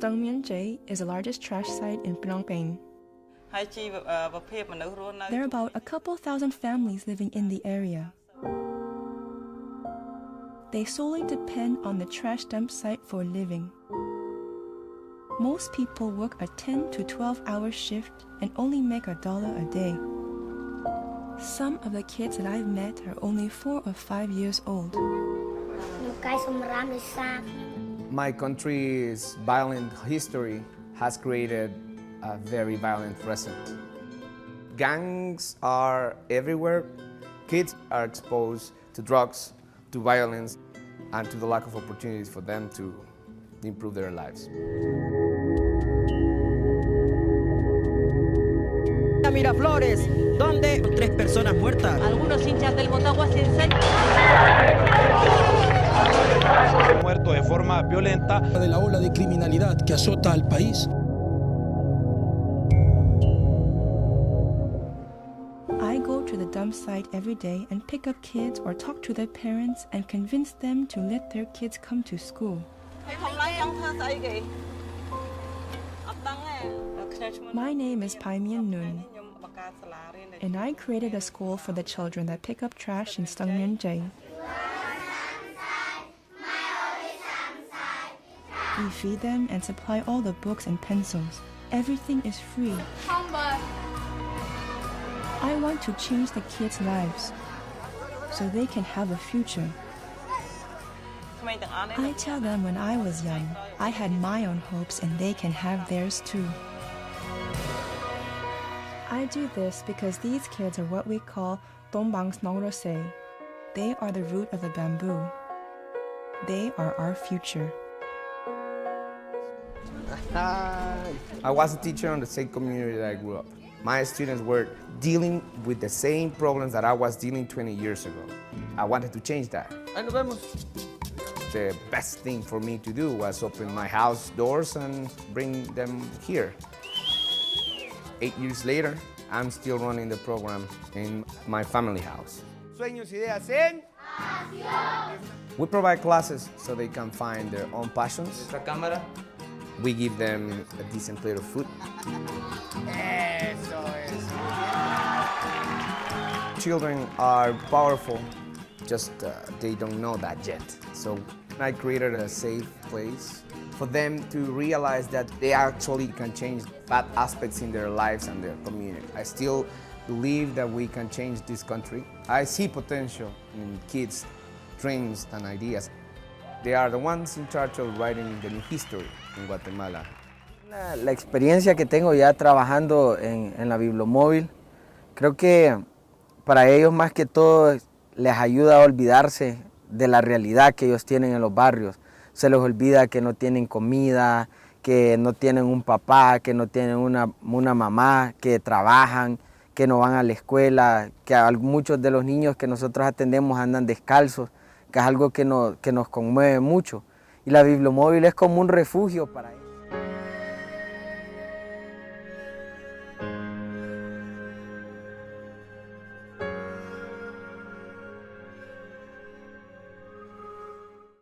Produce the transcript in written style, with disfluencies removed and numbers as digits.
Stongmyeon-jae is the largest trash site in Phnom Penh. There are about a couple thousand families living in the area. They solely depend on the trash dump site for a living. Most people work a 10 to 12-hour shift and only make $1 a day. Some of the kids that I've met are only 4 or 5 years old. My country's violent history has created a very violent present. Gangs are everywhere. Kids are exposed to drugs, to violence, and to the lack of opportunities for them to improve their lives. Miraflores, donde 3 personas muertas. Algunos hinchas del Motagua se muerto de forma violenta. De la ola de criminalidad que azota al país. I go to the dump site every day and pick up kids or talk to their parents and convince them to let their kids come to school. My name is Pai Mien Nun, and I created a school for the children that pick up trash in Stongmyeon-jae. We feed them and supply all the books and pencils. Everything is free. I want to change the kids' lives so they can have a future. I tell them when I was young, I had my own hopes and they can have theirs too. I do this because these kids are what we call Dongbang Snongrose. They are the root of the bamboo. They are our future. I was a teacher in the same community that I grew up. My students were dealing with the same problems that I was dealing 20 years ago. I wanted to change that. The best thing for me to do was open my house doors and bring them here. 8 years later, I'm still running the program in my family house. Sueños, ideas en acción. We provide classes so they can find their own passions. We give them a decent plate of food. Children are powerful, just they don't know that yet. So I created a safe place for them to realize that they actually can change bad aspects in their lives and their community. I still believe that we can change this country. I see potential in kids' dreams and ideas. They are the ones in charge of writing the new history in Guatemala. La experiencia que tengo ya trabajando en la Bibliomóvil, creo que para ellos más que todo les ayuda a olvidarse de la realidad que ellos tienen en los barrios. Se les olvida que no tienen comida, que no tienen un papá, que no tienen una mamá, que trabajan, que no van a la escuela, que muchos de los niños que nosotros atendemos andan descalzos, que es algo que nos conmueve mucho. Y la Bibliomóvil es como un refugio para ellos.